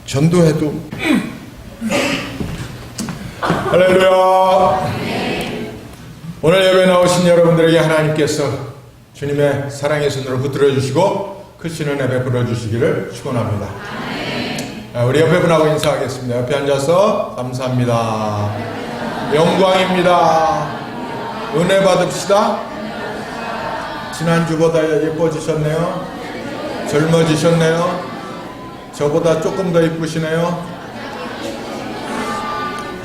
전도해도 할렐루야. 오늘 예배에 나오신 여러분들에게 하나님께서 주님의 사랑의 손으로 붙들어 주시고 크신 은혜 베풀어 주시기를 축원합니다. 우리 옆에 분하고 인사하겠습니다. 옆에 앉아서 감사합니다. 영광입니다. 은혜 받읍시다. 지난주보다 예뻐지셨네요. 젊어지셨네요. 저보다 조금 더 이쁘시네요.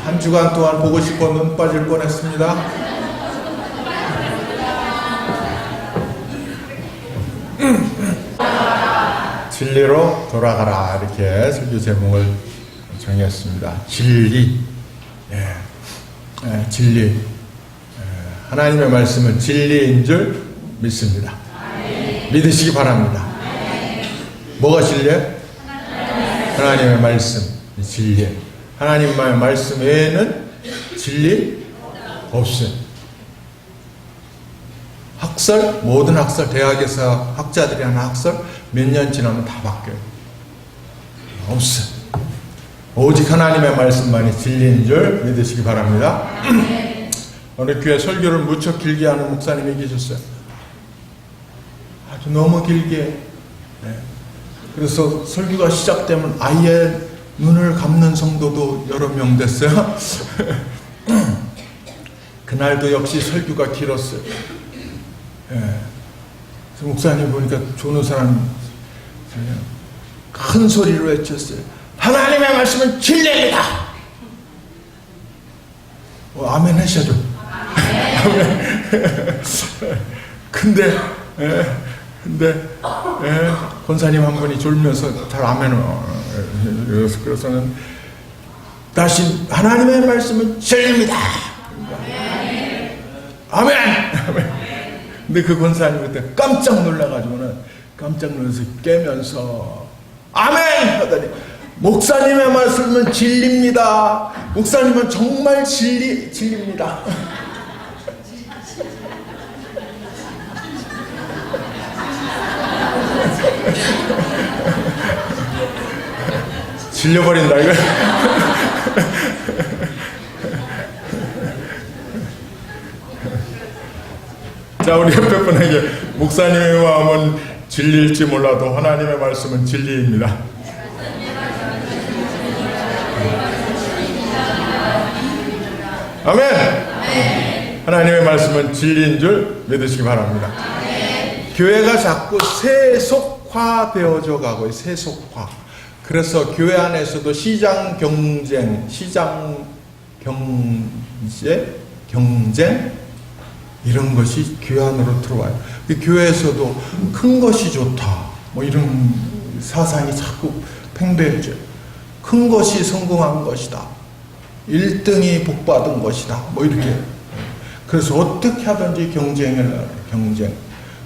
한 주간 동안 보고 싶어 눈 빠질 뻔했습니다. 진리로 돌아가라, 이렇게 설교 제목을 정했습니다. 진리, 진리. 하나님의 말씀은 진리인 줄 믿습니다. 믿으시기 바랍니다. 뭐가 진리예요? 하나님의 말씀, 진리. 하나님의 말씀 외에는 진리 없어요. 학설, 모든 학설, 대학에서 학자들이 하는 학설 몇 년 지나면 다 바뀌어요. 없어요. 오직 하나님의 말씀만이 진리인 줄 믿으시기 바랍니다. 오늘 교회 설교를 무척 길게 하는 목사님이 계셨어요. 아주 너무 길게. 그래서 설교가 시작되면 아예 눈을 감는 성도도 여러 명 됐어요. 그날도 역시 설교가 길었어요. 목사님 보니까 조는 사람 큰 소리로 외쳤어요. 하나님의 말씀은 진리입니다. 아멘 하셔도. 근데 권사님 한 분이 졸면서 잘 아멘을 그래서는 다시 하나님의 말씀은 진리입니다. 아멘. 근데 그 권사님 그때 깜짝 놀라가지고는 깜짝 놀라서 깨면서 아멘 하더니 목사님의 말씀은 진리입니다. 목사님은 정말 진리입니다. 질려버린다 이거. 자, 우리 옆에 분에게 목사님의 마음은 진리일지 몰라도 하나님의 말씀은 진리입니다. 아멘. 하나님의 말씀은 진리인 줄 믿으시기 바랍니다. 교회가 자꾸 세속화되어져 가고 세속화. 그래서 교회 안에서도 시장 경쟁 이런 것이 교회 안으로 들어와요. 교회에서도 큰 것이 좋다, 뭐 이런 사상이 자꾸 팽배해져요. 큰 것이 성공한 것이다, 1등이 복받은 것이다, 뭐 이렇게. 그래서 어떻게 하든지 경쟁을 경쟁.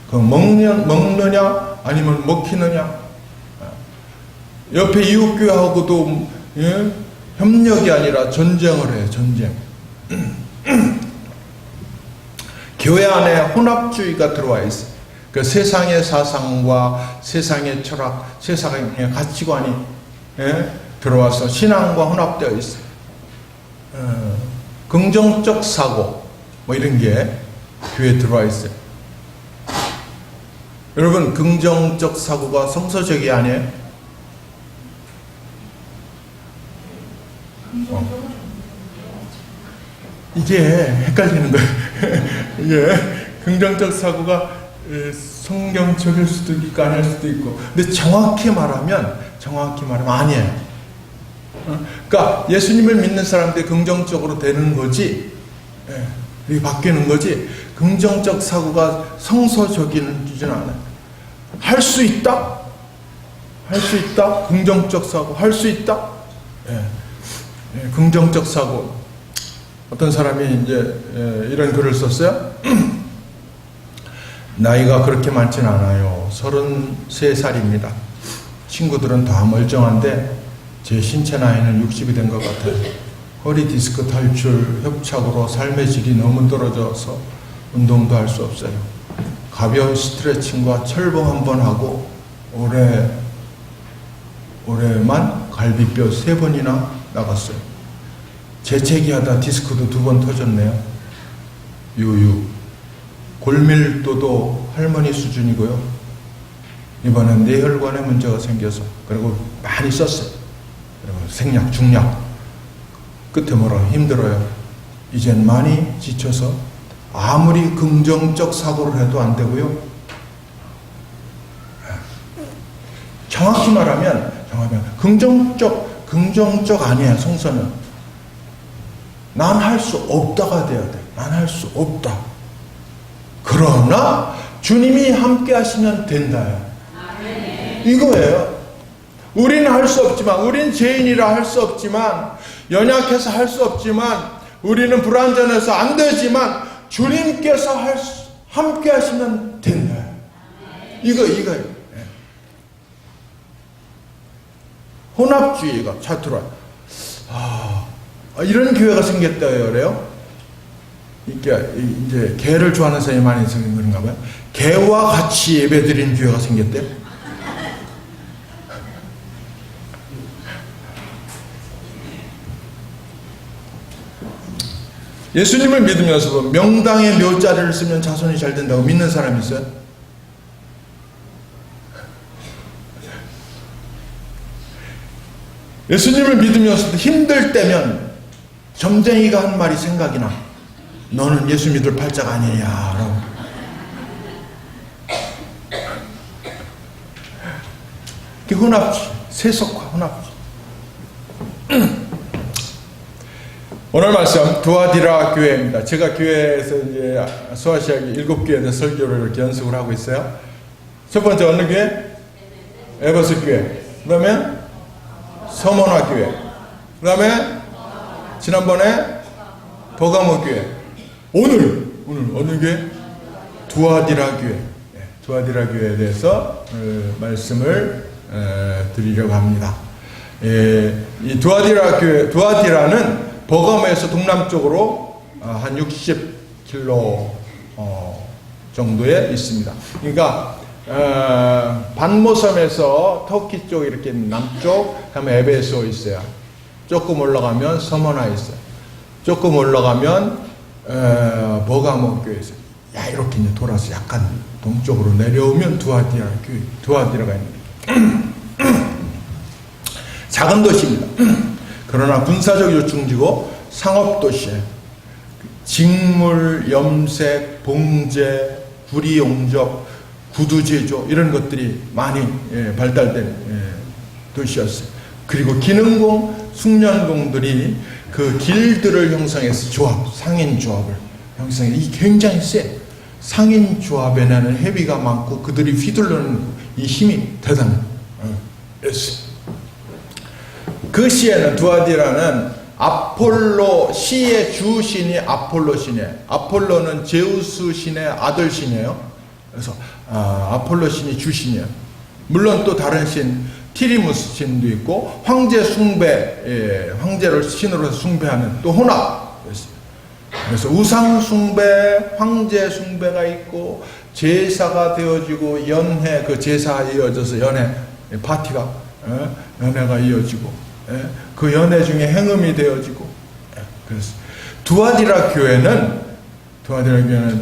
그 먹느냐 아니면 먹히느냐. 옆에 이웃교회하고도 협력이 아니라 전쟁을 해요. 전쟁. 교회 안에 혼합주의가 들어와 있어요. 그 세상의 사상과 세상의 철학, 세상의 가치관이 들어와서 신앙과 혼합되어 있어요. 긍정적 사고 뭐 이런 게 교회에 들어와 있어요. 여러분, 긍정적 사고가 성서적이 아니에요? 이게 헷갈리는 거예요. 이게 긍정적 사고가 성경적일 수도 있고 아닐 수도 있고. 근데 정확히 말하면 아니에요. 그러니까 예수님을 믿는 사람들이 긍정적으로 되는 거지, 이게 바뀌는 거지. 긍정적 사고가 성서적이지는 않아요. 할 수 있다? 긍정적 사고 할 수 있다? 긍정적 사고. 어떤 사람이 이제 이런 글을 썼어요. 나이가 그렇게 많진 않아요. 33살입니다. 친구들은 다 멀쩡한데 제 신체 나이는 60이 된 것 같아요. 허리 디스크 탈출, 협착으로 삶의 질이 너무 떨어져서 운동도 할 수 없어요. 가벼운 스트레칭과 철봉 한번 하고 올해만 갈비뼈 3번이나 나갔어요. 재채기하다 디스크도 2번 터졌네요. 유유. 골밀도도 할머니 수준이고요. 이번엔 뇌혈관에 문제가 생겨서, 그리고 많이 썼어요. 그리고 생약, 중약. 끝에 뭐라 힘들어요. 이젠 많이 지쳐서 아무리 긍정적 사고를 해도 안 되고요. 정확히 말하면 긍정적 아니에요. 성서는 난 할 수 없다가 돼야 돼. 난 할 수 없다. 그러나 주님이 함께 하시면 된다요. 이거예요. 우리는 할 수 없지만, 우린 죄인이라 할 수 없지만, 연약해서 할 수 없지만, 우리는 불완전해서 안 되지만 주님께서 함께 하시면 된다. 이거예요. 혼합주의가 차트라. 이런 교회가 생겼다요, 그래요? 이게 이제 개를 좋아하는 사람이 많이 생긴 그런가 봐요. 개와 같이 예배드리는 교회가 생겼대요. 예수님을 믿으면서도 명당에 묘자리를 쓰면 자손이 잘 된다고 믿는 사람이 있어요? 예수님을 믿으면서도 힘들 때면 점쟁이가 한 말이 생각이 나. 너는 예수 믿을 팔자가 아니야 라고. 혼합주의, 세속화, 혼합주의. 오늘 말씀 두아디라 교회입니다. 제가 교회에서 이제 소아시아기 7교회에 대해 설교를 이렇게 연습을 하고 있어요. 첫 번째 어느 교회? 에베소 교회. 그 다음에 서머나 교회. 그 다음에 지난번에 버가모 교회. 오늘 어느 교회? 두아디라 교회. 두아디라 교회에 대해서 말씀을 드리려고 합니다. 이 두아디라 교회, 두아디라는 버가모에서 동남쪽으로 한 60km 정도에 있습니다. 그러니까 반모섬에서 터키 쪽 이렇게 남쪽 하면 에베소 있어요. 조금 올라가면 서머나 있어요. 조금 올라가면 버가모 교회 있어요. 이렇게 이제 돌아서 약간 동쪽으로 내려오면 두아디라 교회, 두아디라가 있는 작은 도시입니다. 그러나 군사적 요충지고 상업도시에 직물, 염색, 봉제, 구리용접, 구두제조 이런 것들이 많이 발달된 도시였어요. 그리고 기능공, 숙련공들이 그 길들을 형성해서 조합, 상인조합을 형성해. 이 굉장히 세. 상인조합에는 헤비가 많고 그들이 휘둘르는 이 힘이 대단해요. 그 시에는 두아디라는 아폴로, 시의 주신이 아폴로 신이에요. 아폴로는 제우스 신의 아들 신이에요. 그래서 아폴로 신이 주신이에요. 물론 또 다른 신, 티리무스 신도 있고 황제 숭배, 황제를 신으로 숭배하는 또 혼합. 그래서 우상 숭배, 황제 숭배가 있고 제사가 되어지고 연회, 그 제사가 이어져서 연회 파티가 연회가 이어지고 그 연회 중에 행음이 되어지고. 그래서 두아디라 교회는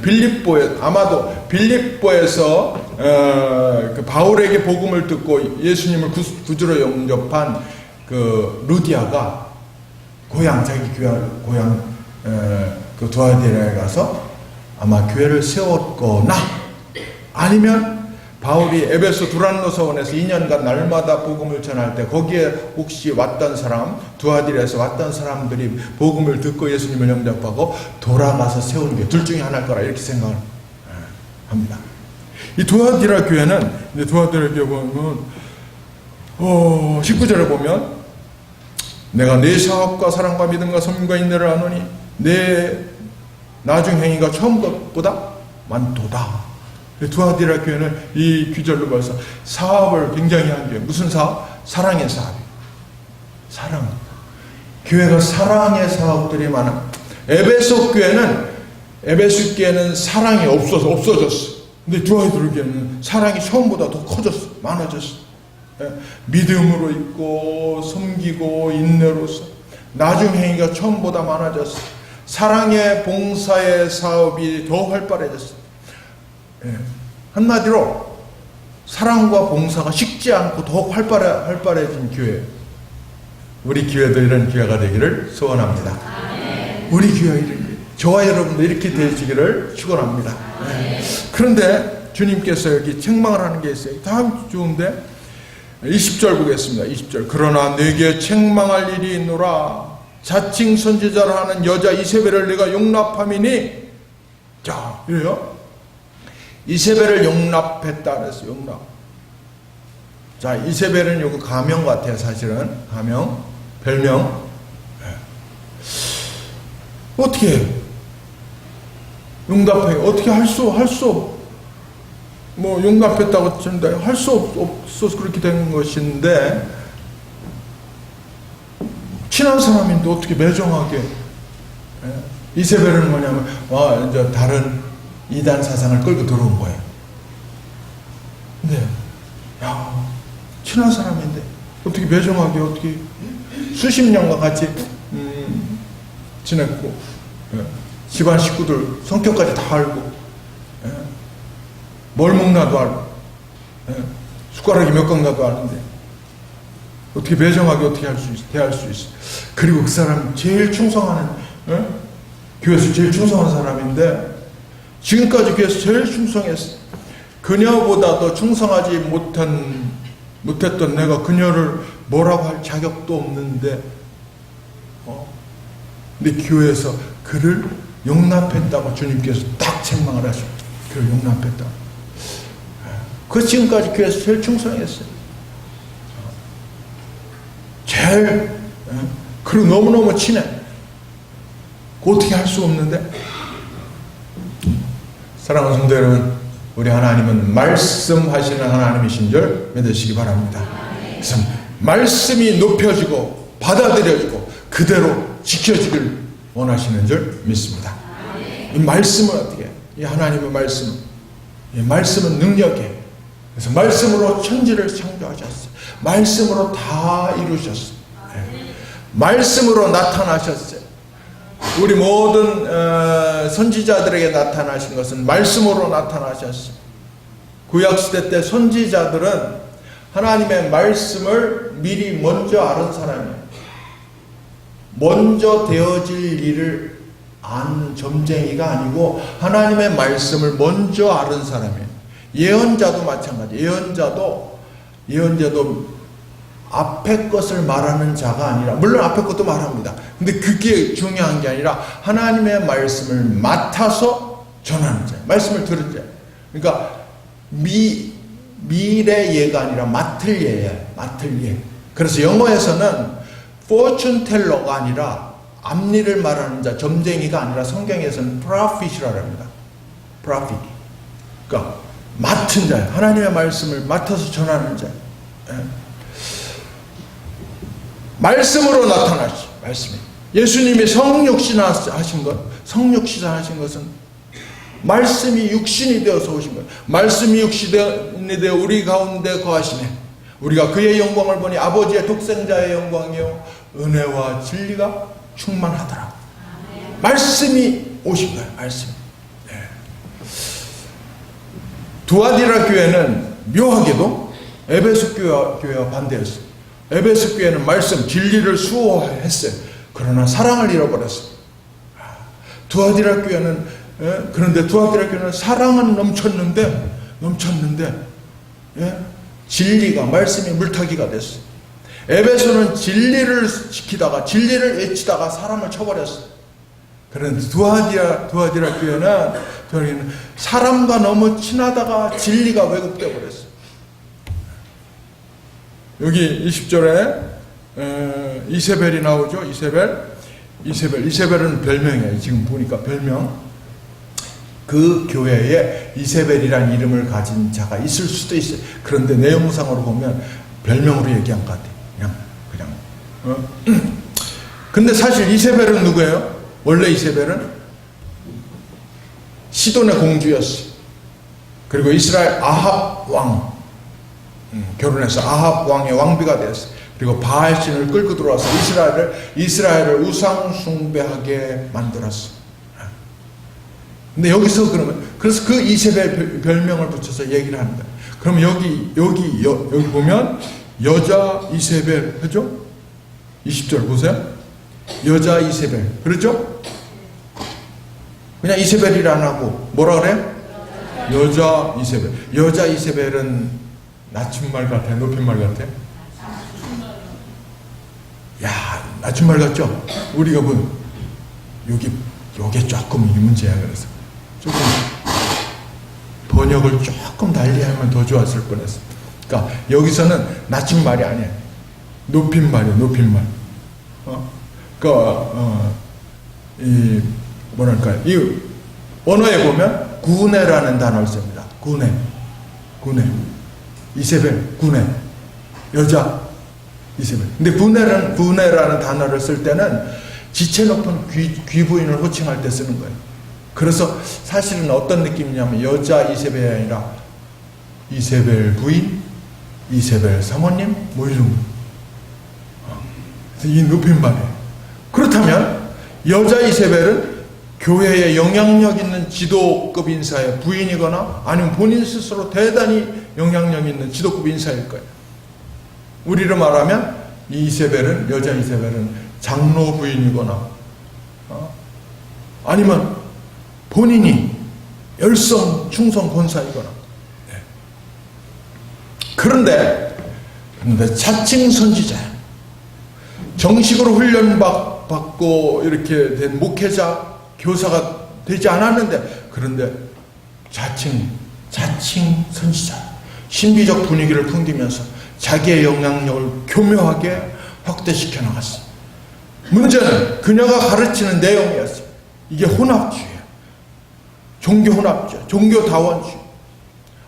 빌립보에, 아마도 빌립보에서 그 바울에게 복음을 듣고 예수님을 구주로 영접한 그 루디아가 자기 고향 그 두아디라에 가서 아마 교회를 세웠거나, 아니면 바울이 에베소 두란노 서원에서 2년간 날마다 복음을 전할 때 거기에 혹시 왔던 사람, 두아디라에서 왔던 사람들이 복음을 듣고 예수님을 영접하고 돌아가서 세우는 게 둘 중에 하나일 거라 이렇게 생각을 합니다. 이 두아디라 교회는, 두아디라 교회 보면 19절에 보면 내가 내 사업과 사랑과 믿음과 섬김과 인내를 아노니 내 나중 행위가 처음 것보다 많도다. 두아디라 교회는 이 귀절로 봐서 사업을 굉장히 한 교회. 무슨 사업? 사랑의 사업이에요. 사랑. 교회가 사랑의 사업들이 많아. 에베소 교회는 사랑이 없어졌어. 근데 두아디라 교회는 사랑이 처음보다 더 커졌어. 많아졌어. 믿음으로 있고 섬기고 인내로서 나중 행위가 처음보다 많아졌어. 사랑의 봉사의 사업이 더 활발해졌어. 한마디로 사랑과 봉사가 식지 않고 더욱 활발해진 교회. 우리 교회도 이런 교회가 되기를 소원합니다. 우리 교회, 저와 여러분도 이렇게 되시기를 축원합니다. 그런데 주님께서 여기 책망을 하는 게 있어요. 다음 주인데 20절 보겠습니다. 20절. 그러나 내게 책망할 일이 있노라. 자칭 선지자를 하는 여자 이세벨을 내가 용납함이니. 자, 이래요. 이세벨을 용납했다 그랬어요. 용납. 자, 이세벨은 요거 가명 같아요. 사실은 가명, 별명. 어떻게 해요? 용납해. 어떻게 할 수 뭐 용납했다고 치는데 할 수 없어서 그렇게 된 것인데, 친한 사람인데 어떻게 매정하게. 이세벨은 뭐냐면 이제 다른 이단 사상을 끌고 들어온 거예요. 근데 친한 사람인데 어떻게 매정하게, 어떻게 수십 년과 같이 지냈고, 집안 식구들 성격까지 다 알고, 뭘 먹나도 알고, 숟가락이 몇 건가도 아는데 어떻게 매정하게 어떻게 대할 수 있어. 그리고 그 사람 제일 충성하는, 교회에서 제일 충성한 사람인데 지금까지 교회에서 제일 충성했어. 그녀보다 더 충성하지 못했던 내가 그녀를 뭐라고 할 자격도 없는데, 근데 교회에서 그를 용납했다고 주님께서 딱 책망을 하셔. 그를 용납했다. 그 지금까지 교회에서 제일 충성했어요. 그리고 너무너무 친해. 어떻게 할 수 없는데. 사랑하는 성도 여러분, 우리 하나님은 말씀하시는 하나님이신 줄 믿으시기 바랍니다. 그래서 말씀이 높여지고 받아들여지고 그대로 지켜지길 원하시는 줄 믿습니다. 이 말씀은 어떻게? 이 하나님의 말씀은, 이 말씀은 능력이에요. 그래서 말씀으로 천지를 창조하셨어요. 말씀으로 다 이루셨어요. 말씀으로 나타나셨어요. 우리 모든 선지자들에게 나타나신 것은 말씀으로 나타나셨어요. 구약시대 때 선지자들은 하나님의 말씀을 미리 먼저 아는 사람이에요. 먼저 되어질 일을 아는 점쟁이가 아니고 하나님의 말씀을 먼저 아는 사람이에요. 예언자도 마찬가지. 예언자도 앞에 것을 말하는 자가 아니라, 물론 앞에 것도 말합니다. 근데 그게 중요한 게 아니라 하나님의 말씀을 맡아서 전하는 자, 말씀을 들은 자. 그러니까 미래 예가 아니라 맡을 예예요. 맡을 예. 그래서 영어에서는 fortune teller가 아니라 앞일을 말하는 자, 점쟁이가 아니라 성경에서는 prophet이라고 합니다. prophet. 그러니까 맡은 자예요. 하나님의 말씀을 맡아서 전하는 자예요. 말씀으로 나타나시. 말씀이. 예수님이 성육신하신 것은 말씀이 육신이 되어서 오신 거예요. 말씀이 육신이 되어 우리 가운데 거하시네. 우리가 그의 영광을 보니 아버지의 독생자의 영광이요 은혜와 진리가 충만하더라. 말씀이 오신 거예요. 말씀. 두아디라 교회는 묘하게도 에베소 교회와 반대였어요. 에베소 교회는 말씀, 진리를 수호했어요. 그러나 사랑을 잃어버렸어요. 두아디라 교회는, 그런데 두아디라 교회는 사랑은 넘쳤는데, 진리가, 말씀이 물타기가 됐어요. 에베소는 진리를 지키다가, 진리를 외치다가 사람을 쳐버렸어요. 그런데 두아디라 교회는 사람과 너무 친하다가 진리가 왜곡되어 버렸어요. 여기 20절에 이세벨이 나오죠. 이세벨은 별명이에요. 지금 보니까 별명. 그 교회에 이세벨이라는 이름을 가진 자가 있을 수도 있어요. 그런데 내용상으로 보면 별명으로 얘기한 것 같아요. 그냥. 근데 사실 이세벨은 누구예요? 원래 이세벨은 시돈의 공주였어요. 그리고 이스라엘 아합 왕, 결혼해서 아합 왕의 왕비가 되었어요. 그리고 바알신을 끌고 들어와서 이스라엘을 우상 숭배하게 만들었어. 근데 여기서 그래서 그 이세벨 별명을 붙여서 얘기를 하는 거예요. 그럼 여기 보면 여자 이세벨 그죠? 20절 보세요. 여자 이세벨 그렇죠? 그냥 이세벨이라 안 하고 뭐라 그래? 여자 이세벨. 여자 이세벨은 낮춤말 같아? 높임말 같아? 야, 낮춤말 같죠? 우리가 요게 조금 이 문제야. 그래서 조금 번역을 조금 달리하면 더 좋았을 뻔했어. 그러니까 여기서는 낮춤말이 아니야. 높임말이야, 높임말. 이 언어에 보면 구네라는 단어를 씁니다. 구네. 이세벨, 구네. 여자 이세벨. 근데 구네라는 단어를 쓸 때는 지체 높은 귀부인을 호칭할 때 쓰는 거예요. 그래서 사실은 어떤 느낌이냐면 여자 이세벨이 아니라 이세벨 부인, 이세벨 사모님 뭐 이런 거. 이 높임말이에요. 그렇다면 여자 이세벨은 교회에 영향력 있는 지도급 인사의 부인이거나 아니면 본인 스스로 대단히 영향력 있는 지도급 인사일 거예요. 우리로 말하면 이 이세벨은, 여자 이세벨은 장로 부인이거나 아니면 본인이 열성 충성 권사이거나. 그런데 자칭 선지자야. 정식으로 훈련받고 이렇게 된 목회자, 교사가 되지 않았는데, 그런데 자칭 선지자. 신비적 분위기를 풍기면서 자기의 영향력을 교묘하게 확대시켜 나갔어. 문제는 그녀가 가르치는 내용이었어요. 이게 혼합주의예요. 종교 혼합주의, 종교 다원주의.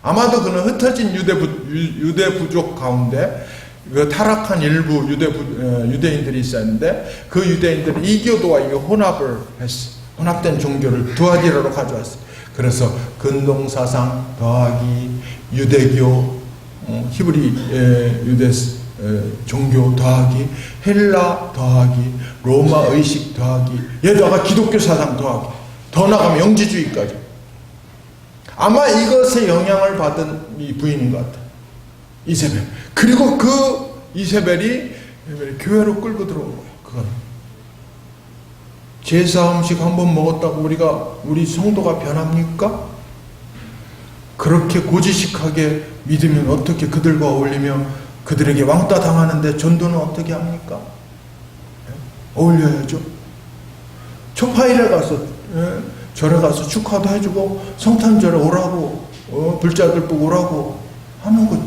아마도 그는 흩어진 유대 부족 가운데 그 타락한 일부 유대인들이 있었는데 그 유대인들은 이교도와 이 혼합을 했어. 혼합된 종교를 두아디라로 가져왔어요. 그래서 근동사상 더하기 유대교, 히브리 유대 종교 더하기 헬라 더하기 로마 의식 더하기 여기다가 기독교 사상 더하기 더 나가면 영지주의까지. 아마 이것에 영향을 받은 이 부인인 것 같아요. 이세벨. 그리고 그 이세벨이 교회로 끌고 들어온 거예요. 그건 제사 음식 한번 먹었다고 우리 성도가 변합니까? 그렇게 고지식하게 믿으면 어떻게 그들과 어울리며 그들에게 왕따 당하는데 전도는 어떻게 합니까? 어울려야죠. 초파일에 가서 절에 가서 축하도 해주고 성탄절에 오라고 불자들 보고 오라고 하는 거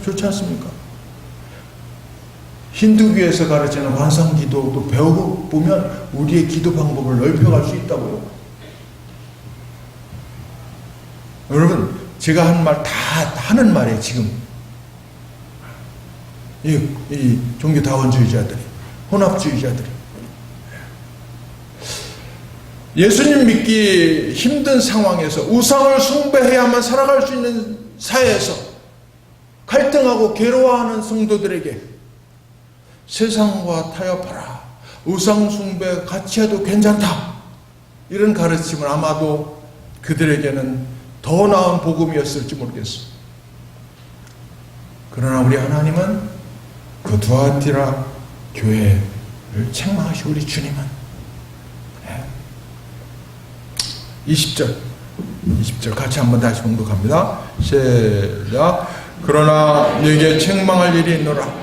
좋지 않습니까? 힌두교에서 가르치는 환상기도도 배우고 보면 우리의 기도 방법을 넓혀갈 수 있다고요. 여러분, 제가 한 말 다 하는 말이에요. 지금 이 종교 다원주의자들이, 혼합주의자들이 예수님 믿기 힘든 상황에서 우상을 숭배해야만 살아갈 수 있는 사회에서 갈등하고 괴로워하는 성도들에게 세상과 타협하라, 우상 숭배 같이 해도 괜찮다, 이런 가르침은 아마도 그들에게는 더 나은 복음이었을지 모르겠습니다. 그러나 우리 하나님은 그 두아티라 교회를 책망하시고 우리 주님은 20절 같이 한번 다시 봉독합니다. 시작. 그러나 내게 책망할 일이 있노라.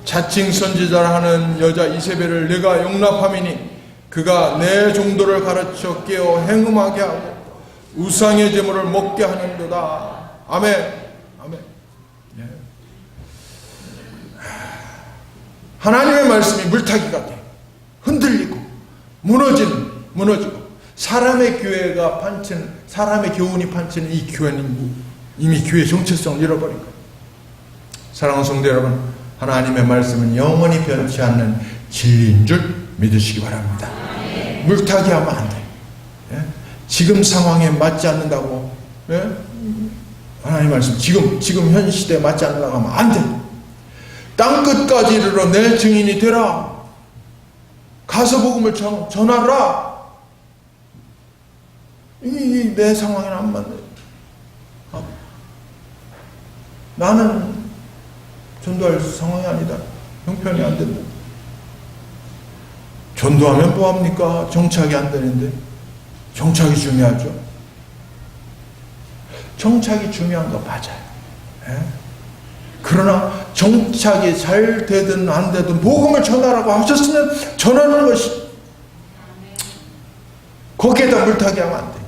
자칭 선지자라 하는 여자 이세벨을 내가 용납함이니 그가 내 종도를 가르쳐 깨어 행음하게 하고 우상의 제물을 먹게 하는도다. 아멘. 아멘. 하나님의 말씀이 물타기 같아. 흔들리고 무너지고 사람의 교회가 판치는, 사람의 교훈이 판치는 이 교회는 이미 교회의 정체성을 잃어버린 거예요. 사랑하는 성도 여러분, 하나님의 말씀은 영원히 변치 않는 진리인 줄 믿으시기 바랍니다. 물타기 하면 안 돼요. 지금 상황에 맞지 않는다고 하나님 말씀, 지금 현 시대에 맞지 않으려고 하면 안 돼. 땅끝까지 이르러 내 증인이 되라. 가서 복음을 전하라. 내 상황에는 안 맞네. 나는 전도할 상황이 아니다. 형편이 안 된다. 전도하면 뭐합니까? 정착이 안 되는데. 정착이 중요하죠. 정착이 중요한 거 맞아요. 예? 그러나 정착이 잘 되든 안 되든 복음을 전하라고 하셨으면 전하는 것이, 거기에다 물타기 하면 안 돼.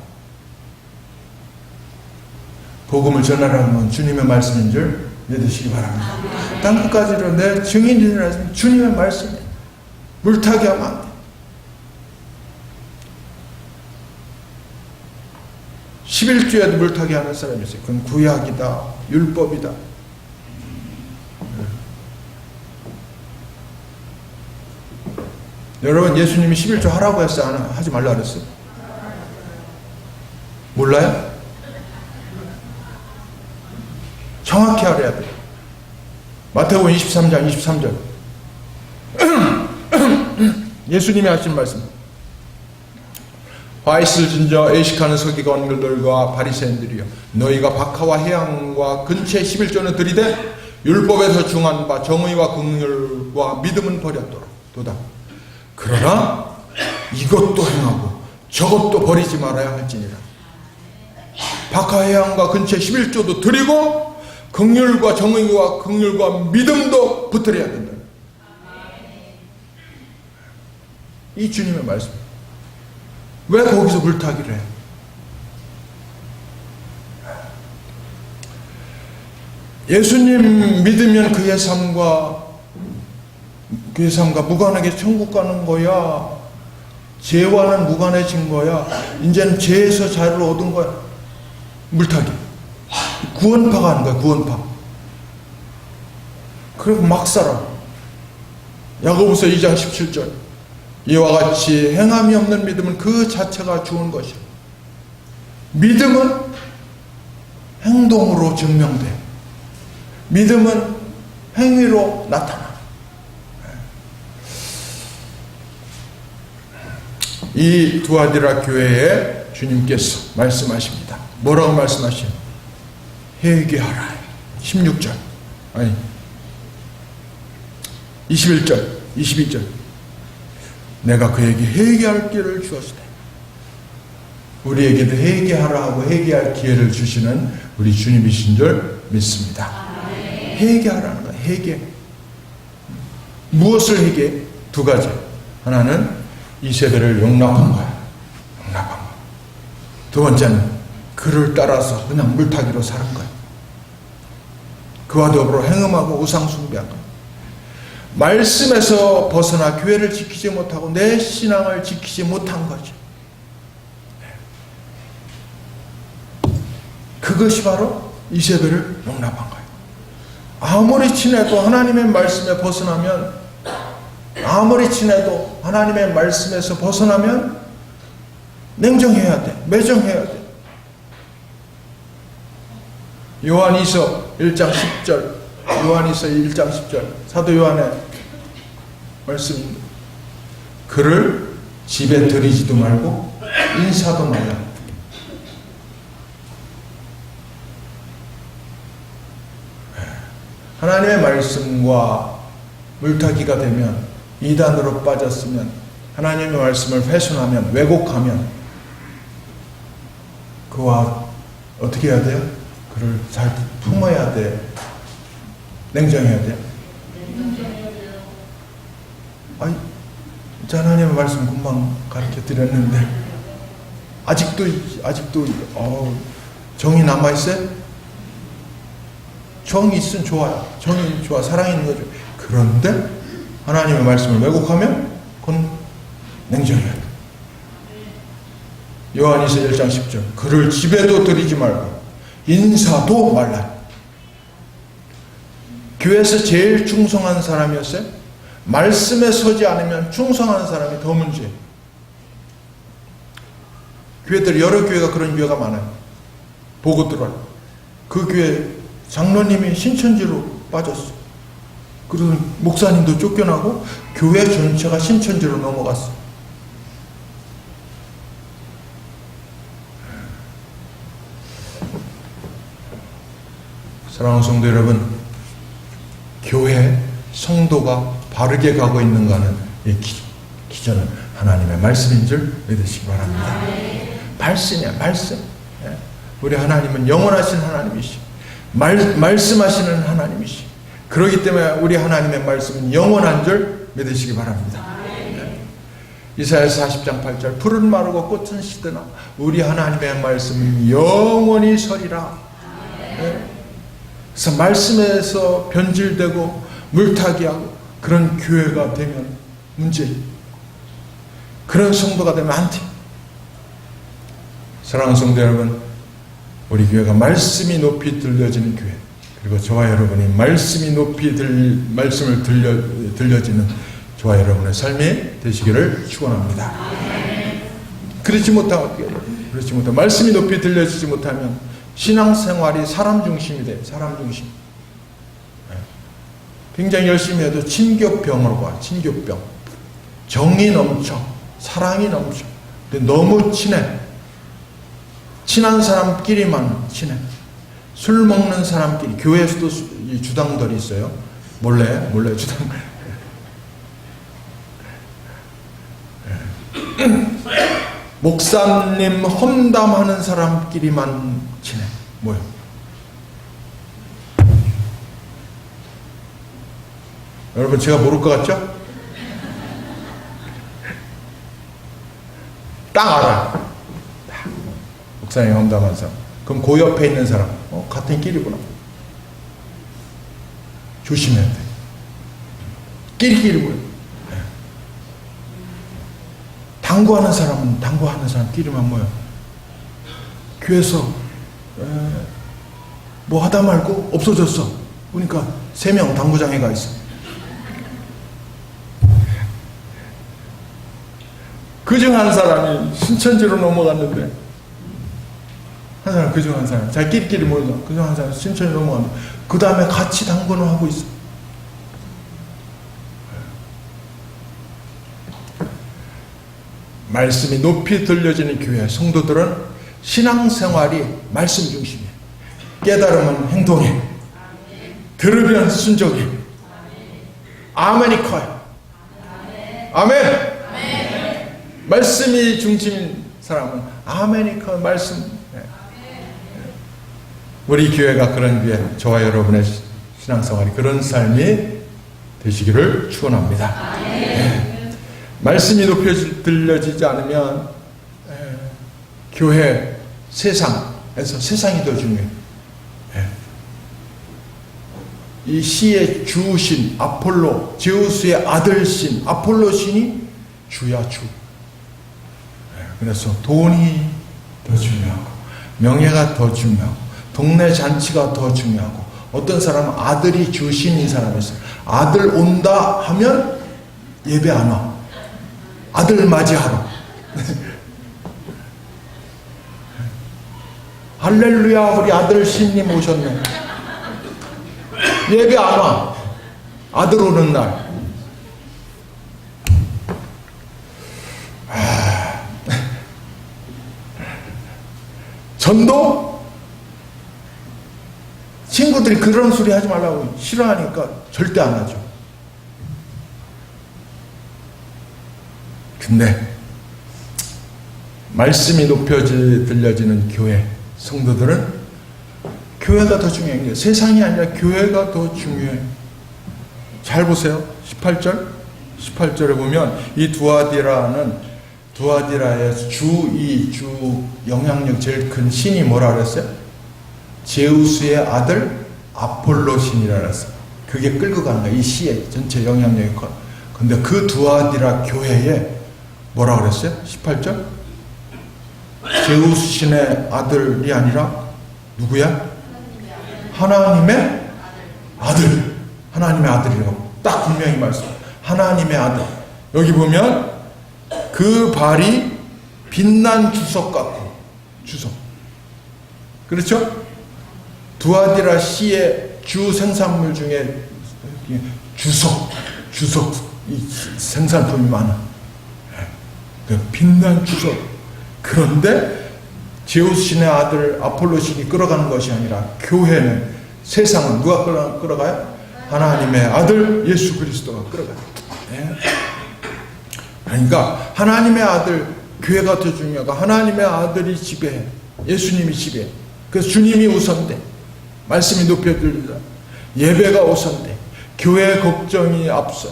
복음을 전하라는 건 주님의 말씀인 줄 믿으시기 바랍니다. 땅끝까지로 내 증인이라 했으면 주님의 말씀이에요. 물타기 하면 안 돼. 11주에도 물타기 하는 사람이 있어요. 그건 구약이다, 율법이다. 여러분, 예수님이 11조 하라고 했어요? 하지 말라 그랬어요? 몰라요? 정확히 알아야 돼요. 마태복음 23장 23절 예수님이 하신 말씀, 화 있을 진저 애식하는 서기관들과 바리새인들이여, 너희가 박하와 해양과 근처에 11조는 들이되 율법에서 중한 바 정의와 긍휼과 믿음은 버렸도다. 그러나 이것도 행하고 저것도 버리지 말아야 할지니라. 박하 해양과 근처에 11조도 드리고 긍휼과 정의와 긍휼과 믿음도 붙들어야 된다. 이 주님의 말씀. 왜 거기서 물타기를 해요? 예수님 믿으면 그의 삶과 무관하게 천국 가는 거야? 죄와는 무관해진 거야? 이제는 죄에서 자유를 얻은 거야? 물타기. 구원파가 하는 거야, 구원파. 그리고 막 살아. 야고보서 2장 17절. 이와 같이 행함이 없는 믿음은 그 자체가 죽은 것이야. 믿음은 행동으로 증명돼. 믿음은 행위로 나타나. 이 두아디라 교회에 주님께서 말씀하십니다. 뭐라고 말씀하시요? 회개하라. 16절. 아니, 21절, 22절. 내가 그에게 회개할 기회를 주었으되. 우리에게도 회개하라 하고 회개할 기회를 주시는 우리 주님이신 줄 믿습니다. 회개하라는 거예요. 회개. 무엇을 회개? 두 가지. 하나는 이 세대를 용납한 거야. 용납한 거. 두 번째는 그를 따라서 그냥 물타기로 사는 거야. 그와 더불어 행음하고 우상 숭배한 거야. 말씀에서 벗어나 교회를 지키지 못하고 내 신앙을 지키지 못한 거죠. 그것이 바로 이세벨을 용납한 거예요. 아무리 친해도 하나님의 말씀에 벗어나면, 아무리 친해도 하나님의 말씀에서 벗어나면 냉정해야 돼. 매정해야 돼. 요한이서 1장 10절, 요한이서 1장 10절, 사도 요한의 말씀, 그를 집에 들이지도 말고 인사도 말라. 하나님의 말씀과 물타기가 되면, 이단으로 빠졌으면, 하나님의 말씀을 훼손하면, 왜곡하면 그와 어떻게 해야 돼요? 그를 잘 품어야 돼. 냉정해야 돼. 아니, 하나님의 말씀 금방 가르쳐 드렸는데 아직도 정이 남아 있어요? 정이 있으면 좋아요. 정이 좋아, 사랑이 있는 거죠. 그런데 하나님의 말씀을 왜곡하면 그건 냉정해야 돼. 요한이서 1장 10절. 그를 집에도 들이지 말고 인사도 말라. 교회에서 제일 충성한 사람이었어요? 말씀에 서지 않으면 충성하는 사람이 더 문제예요. 교회들, 여러 교회가 그런 교회가 많아요. 보고 들어요. 그 교회 장로님이 신천지로 빠졌어. 그리고 목사님도 쫓겨나고 교회 전체가 신천지로 넘어갔어. 사랑하는 성도 여러분, 교회 성도가 바르게 가고 있는가는 기준은 하나님의 말씀인 줄 믿으시기 바랍니다. 말씀이야, 말씀. 우리 하나님은 영원하신 하나님이시, 말씀하시는 하나님이시. 그렇기 때문에 우리 하나님의 말씀은 영원한 줄 믿으시기 바랍니다. 이사야서 40장 8절, 풀은 마르고 꽃은 시드나 우리 하나님의 말씀은 영원히 서리라. 그래서 말씀에서 변질되고 물타기하고 그런 교회가 되면 문제예요. 그런 성도가 되면 안 돼. 사랑하는 성도 여러분, 우리 교회가 말씀이 높이 들려지는 교회, 그리고 저와 여러분이 말씀이 높이 말씀을 들려지는 저와 여러분의 삶이 되시기를 축원합니다. 그렇지 못하면 말씀이 높이 들려지지 못하면 신앙생활이 사람 중심이 돼요. 사람 중심. 굉장히 열심히 해도 친교병으로 봐. 친교병. 정이 넘쳐. 사랑이 넘쳐. 근데 너무 친해. 친한 사람끼리만 친해. 술 먹는 사람끼리. 교회에서도 주당들이 있어요. 몰래 주당. 목사님 험담하는 사람끼리만 친해. 뭐요? 여러분, 제가 모를 것 같죠? 딱 알아. 목사님 험담하는 사람. 그럼 그 옆에 있는 사람, 같은 끼리구나. 조심해야 돼. 끼리끼리 모여. 당구하는 사람은 당구하는 사람끼리만 모여. 교회에서 뭐 하다 말고 없어졌어. 그러니까 3명 당구장에 가 있어. 그중 한 사람이 신천지로 넘어갔는데, 한 사람, 그중 한 사람, 자기끼리 모여서 그중 한 사람 신천지로 넘어갔는데, 그 다음에 같이 당구를 하고 있어. 말씀이 높이 들려지는 교회 성도들은 신앙생활이 말씀 중심이에요. 깨달으면 행동해. 들으면 순종해. 아멘이 커요. 아멘. 말씀이 중심인 사람은 아멘이 커요. 말씀. 우리 교회가 그런 교회, 저와 여러분의 신앙생활이 그런 삶이 되시기를 축원합니다. 말씀이 높이 들려지지 않으면 교회, 세상에서 세상이 더 중요해요. 이 시의 주신 아폴로, 제우스의 아들신 아폴로 신이 주야 주. 그래서 돈이 더 중요하고, 명예가 더 중요하고, 동네 잔치가 더 중요하고, 어떤 사람은 아들이 주신인 사람이 있어요. 아들 온다 하면 예배 안 와. 아들 맞이하러. 할렐루야, 우리 아들 신님 오셨네. 예배 안 와. 아들 오는 날. 전도? 친구들이 그런 소리 하지 말라고 싫어하니까 절대 안 하죠. 근데 말씀이 들려지는 교회 성도들은 교회가 더 중요한 게 세상이 아니라 교회가 더 중요해요. 잘 보세요. 18절에 보면 이 두아디라의 주 영향력 제일 큰 신이 뭐라 그랬어요? 제우스의 아들 아폴로 신이라 그랬어요. 그게 끌고 가는 거예요. 이 시의 전체 영향력이 커. 근데 그 두아디라 교회에 뭐라 그랬어요? 18절? 제우스 신의 아들이 아니라 누구야? 하나님의 아들. 하나님의 아들이라고 딱 분명히 말씀. 하나님의 아들. 여기 보면 그 발이 빛난 주석 같고, 주석. 그렇죠? 두아디라 씨의 주 생산물 중에 주석 이 생산품이 많아. 그 빛난 주석. 그런데 제우스 신의 아들 아폴로 신이 끌어가는 것이 아니라 교회는, 세상은 누가 끌어가요? 하나님의 아들 예수 그리스도가 끌어가요. 그러니까 하나님의 아들, 교회가 더 중요하고 하나님의 아들이 지배해. 예수님이 지배해. 그래서 주님이 우선돼. 말씀이 높여들리다. 예배가 우선돼. 교회의 걱정이 앞서.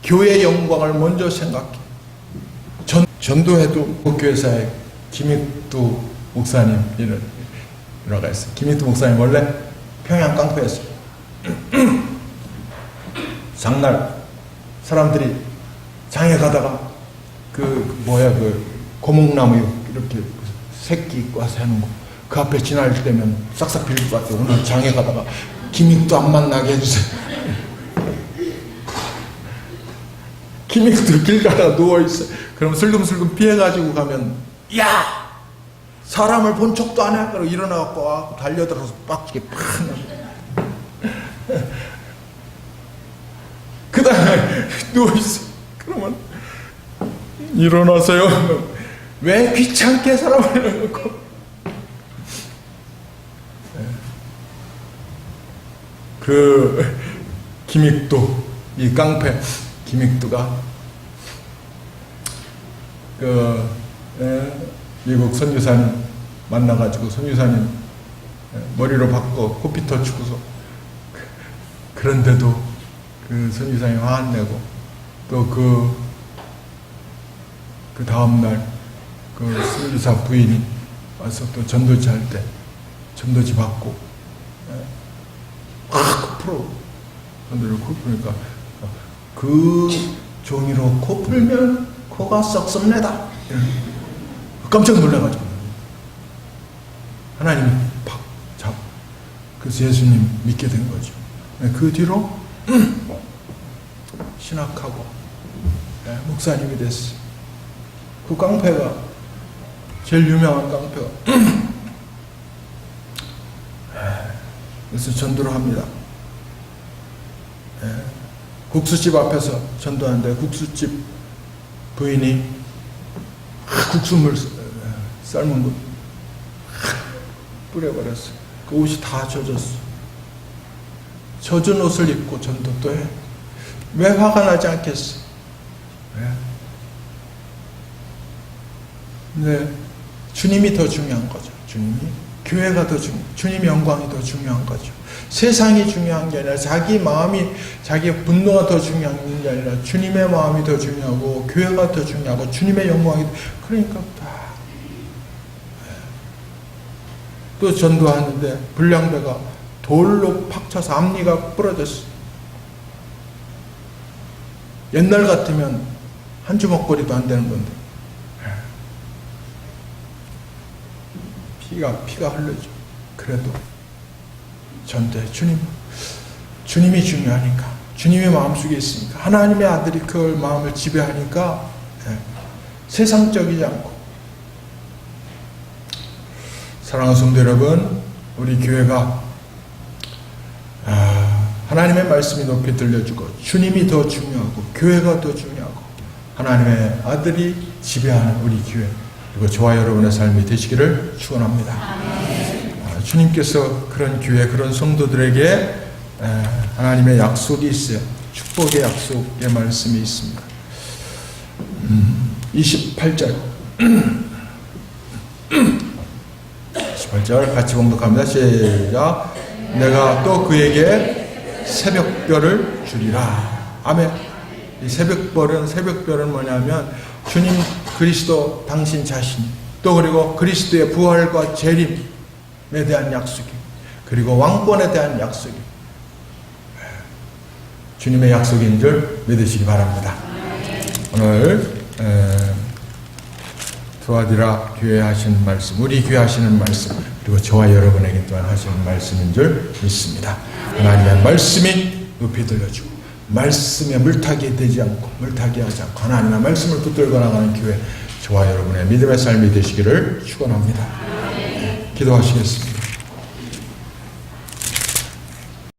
교회의 영광을 먼저 생각해. 전도회도 교회사에 김익두 목사님 일어가 있어요. 김익두 목사님 원래 평양 깡패였어요. 장날 사람들이 장에 가다가 그 고목나무 이렇게 새끼 와서 하는 거, 그 앞에 지날 때면 싹싹 빌릴 것 같아요. 오늘 장에 가다가 김익두 안 만나게 해주세요. 김익두 길 가다가 누워있어. 그럼 슬금슬금 피해가지고 가면, 야! 사람을 본 척도 안 해. 그러고 일어나갖고 달려들어서 빡치게 팍. 그 다음에 누워있어. 그러면 일어나서요. 왜 귀찮게 사람을 놓고. 그 김익두, 이 깡패 김익두가 미국 선교사님 만나가지고 선교사님 머리로 바꿔 코피터 주고서, 그런데도 그 선교사님 화 안 내고, 또 그 다음날 그 선교사 부인이 와서 또 전도지 할 때 전도지 받고 코프로 전도를 코 푸니까, 그 종이로 코 풀면 코가 썩습니다. 깜짝 놀라가지고 하나님이 팍 잡고, 그래서 예수님 믿게 된 거죠. 그 뒤로 신학하고 목사님이 됐어요. 그 깡패가, 제일 유명한 깡패가 그래서 전도를 합니다. 국수집 앞에서 전도하는데 국수집 부인이 국수물 삶은 거 뿌려버렸어. 그 옷이 다 젖었어. 젖은 옷을 입고 전도 또 해. 왜 화가 나지 않겠어? 네, 주님이 더 중요한 거죠. 교회가 더 주님의 영광이 더 중요한 거죠. 세상이 중요한 게 아니라 자기 마음이, 자기 분노가 더 중요한 게 아니라 주님의 마음이 더 중요하고 교회가 더 중요하고 주님의 영광이, 그러니까 또 전도하는데 불량배가 돌로 팍 쳐서 앞니가 부러졌어. 옛날 같으면 한 주먹거리도 안 되는 건데 피가 흘러져. 그래도 전도해. 주님이 중요하니까, 주님의 마음속에 있으니까, 하나님의 아들이 그 마음을 지배하니까 세상적이지 않고. 사랑하는 성도 여러분, 우리 교회가 하나님의 말씀이 높이 들려주고 주님이 더 중요하고 교회가 더 중요하고 하나님의 아들이 지배하는 우리 교회, 그리고 저와 여러분의 삶이 되시기를 축원합니다. 주님께서 그런 교회, 그런 성도들에게 하나님의 약속이 있어요. 축복의 약속의 말씀이 있습니다. 28절 28절 같이 봉독합니다. 시작. 내가 또 그에게 새벽별을 주리라. 아멘. 이 새벽별은 뭐냐면 주님 그리스도 당신 자신, 또 그리고 그리스도의 부활과 재림에 대한 약속이, 그리고 왕권에 대한 약속이 주님의 약속인 줄 믿으시기 바랍니다. 오늘 두아디라 교회 하시는 말씀, 우리 교회 하시는 말씀, 그리고 저와 여러분에게 또한 하시는 말씀인 줄 믿습니다. 하나님의 말씀이 높이 들려주고 말씀에 물타기 되지 않고, 물타기 하지 않고 하나님의 말씀을 붙들고 나가는 교회, 저와 여러분의 믿음의 삶이 되시기를 축원합니다. 기도하시겠습니다.